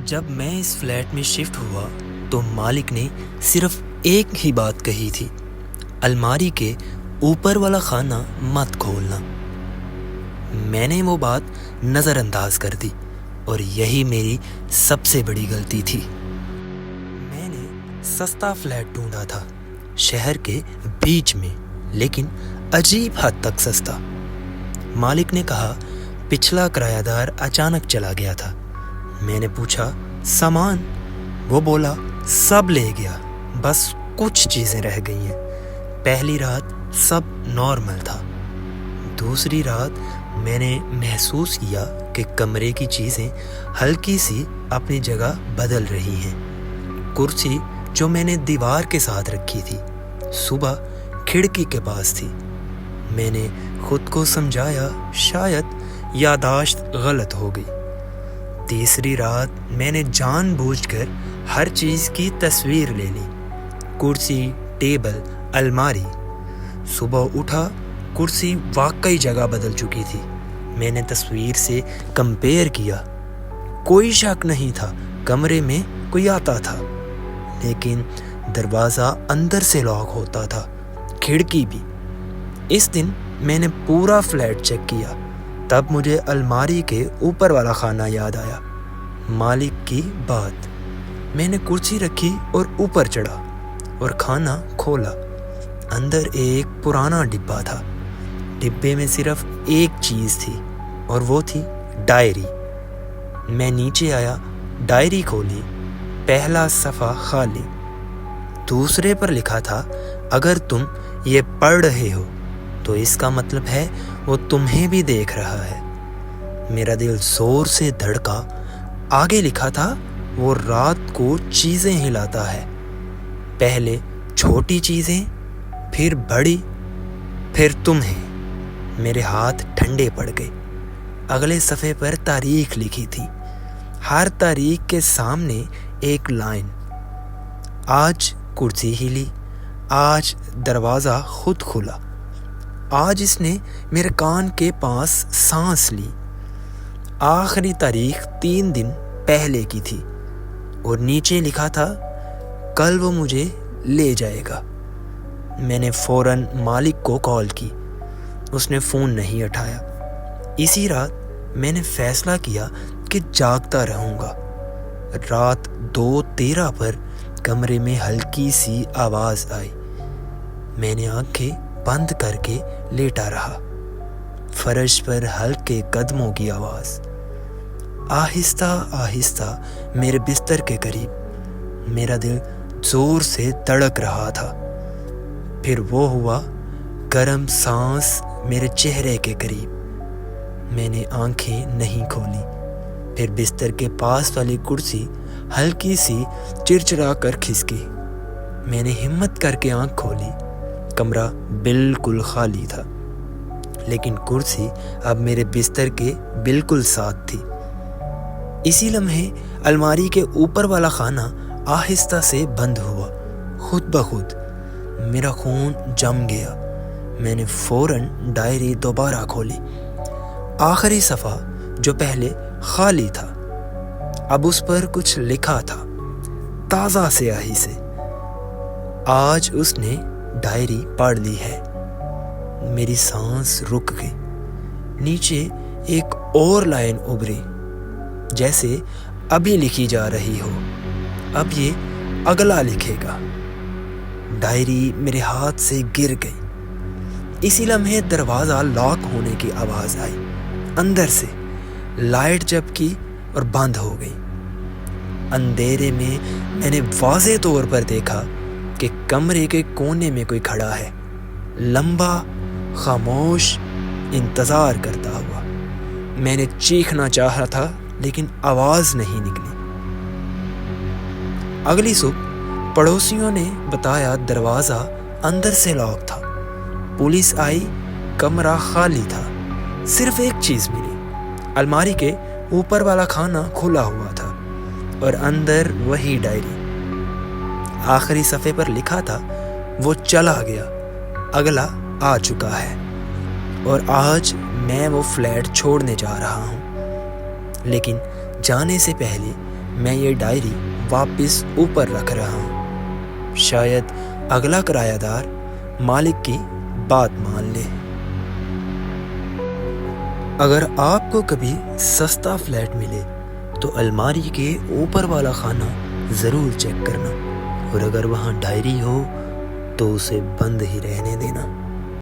جب میں اس فلیٹ میں شفٹ ہوا تو مالک نے صرف ایک ہی بات کہی تھی، الماری کے اوپر والا خانہ مت کھولنا۔ میں نے وہ بات نظر انداز کر دی اور یہی میری سب سے بڑی غلطی تھی۔ میں نے سستا فلیٹ ڈھونڈا تھا، شہر کے بیچ میں، لیکن عجیب حد تک سستا۔ مالک نے کہا پچھلا کرایہ دار اچانک چلا گیا تھا۔ میں نے پوچھا سامان؟ وہ بولا سب لے گیا، بس کچھ چیزیں رہ گئی ہیں۔ پہلی رات سب نارمل تھا، دوسری رات میں نے محسوس کیا کہ کمرے کی چیزیں ہلکی سی اپنی جگہ بدل رہی ہیں۔ کرسی جو میں نے دیوار کے ساتھ رکھی تھی صبح کھڑکی کے پاس تھی۔ میں نے خود کو سمجھایا شاید یادداشت غلط ہو گئی۔ تیسری رات میں نے جان بوجھ کر ہر چیز کی تصویر لے لی، کرسی، ٹیبل، الماری۔ صبح اٹھا، کرسی واقعی جگہ بدل چکی تھی۔ میں نے تصویر سے کمپیئر کیا، کوئی شک نہیں تھا کمرے میں کوئی آتا تھا، لیکن دروازہ اندر سے لاک ہوتا تھا، کھڑکی بھی۔ اس دن میں نے پورا فلیٹ چیک کیا، تب مجھے الماری کے اوپر والا خانہ یاد آیا۔ مالک کی بات۔ میں نے کرسی رکھی اور اوپر چڑھا اور کھانا کھولا۔ اندر ایک پرانا ڈبہ تھا۔ ڈبے میں صرف ایک چیز تھی اور وہ تھی ڈائری۔ میں نیچے آیا، ڈائری کھولی، پہلا صفحہ خالی۔ دوسرے پر لکھا تھا اگر تم یہ پڑھ رہے ہو تو اس کا مطلب ہے وہ تمہیں بھی دیکھ رہا ہے۔ میرا دل زور سے دھڑکا۔ آگے لکھا تھا وہ رات کو چیزیں ہلاتا ہے، پہلے چھوٹی چیزیں، پھر بڑی، پھر تمہیں۔ میرے ہاتھ ٹھنڈے پڑ گئے۔ اگلے صفحے پر تاریخ لکھی تھی، ہر تاریخ کے سامنے ایک لائن۔ آج کرسی ہلی، آج دروازہ خود کھلا، آج اس نے میرے کان کے پاس سانس لی۔ آخری تاریخ 3 دن پہلے کی تھی اور نیچے لکھا تھا کل وہ مجھے لے جائے گا۔ میں نے فوراً مالک کو کال کی، اس نے فون نہیں اٹھایا۔ اسی رات میں نے فیصلہ کیا کہ جاگتا رہوں گا۔ رات 2:13 پر کمرے میں ہلکی سی آواز آئی۔ میں نے آنکھیں بند کر کے لیٹا رہا۔ فرش پر ہلکے قدموں کی آواز، آہستہ آہستہ میرے بستر کے قریب۔ میرا دل زور سے دھڑک رہا تھا۔ پھر وہ ہوا، گرم سانس میرے چہرے کے قریب۔ میں نے آنکھیں نہیں کھولی۔ پھر بستر کے پاس والی کرسی ہلکی سی چرچرا کر کھسکی۔ میں نے ہمت کر کے آنکھ کھولی۔ کمرہ بالکل خالی تھا، لیکن کرسی اب میرے بستر کے بالکل ساتھ تھی۔ اسی لمحے الماری کے اوپر والا خانہ آہستہ سے بند ہوا، خود بخود۔ میرا خون جم گیا۔ میں نے فوراً ڈائری دوبارہ کھولی۔ آخری صفحہ جو پہلے خالی تھا، اب اس پر کچھ لکھا تھا، تازہ سیاہی سے۔ آج اس نے ڈائری پڑھ لی ہے۔ میری سانس رک گئی۔ نیچے ایک اور لائن ابھری، جیسے ابھی لکھی جا رہی ہو، اب یہ اگلا لکھے گا۔ ڈائری میرے ہاتھ سے گر گئی۔ اسی لمحے دروازہ لاک ہونے کی آواز آئی۔ اندر سے لائٹ جھپکی اور بند ہو گئی۔ اندھیرے میں میں نے واضح طور پر دیکھا کہ کمرے کے کونے میں کوئی کھڑا ہے، لمبا، خاموش، انتظار کرتا ہوا۔ میں نے چیخنا چاہا تھا لیکن آواز نہیں نکلی۔ اگلی صبح پڑوسیوں نے بتایا دروازہ اندر سے لاک تھا۔ پولیس آئی، کمرہ خالی تھا، صرف ایک چیز ملی، الماری کے اوپر والا خانہ کھلا ہوا تھا اور اندر وہی ڈائری۔ آخری صفحے پر لکھا تھا وہ چلا گیا، اگلا آ چکا ہے، اور آج میں وہ فلیٹ چھوڑنے جا رہا ہوں۔ لیکن جانے سے پہلے میں یہ ڈائری واپس اوپر رکھ رہا ہوں، شاید اگلا کرایہ دار مالک کی بات مان لے۔ اگر آپ کو کبھی سستا فلیٹ ملے تو الماری کے اوپر والا خانہ ضرور چیک کرنا، اور اگر وہاں ڈائری ہو تو اسے بند ہی رہنے دینا۔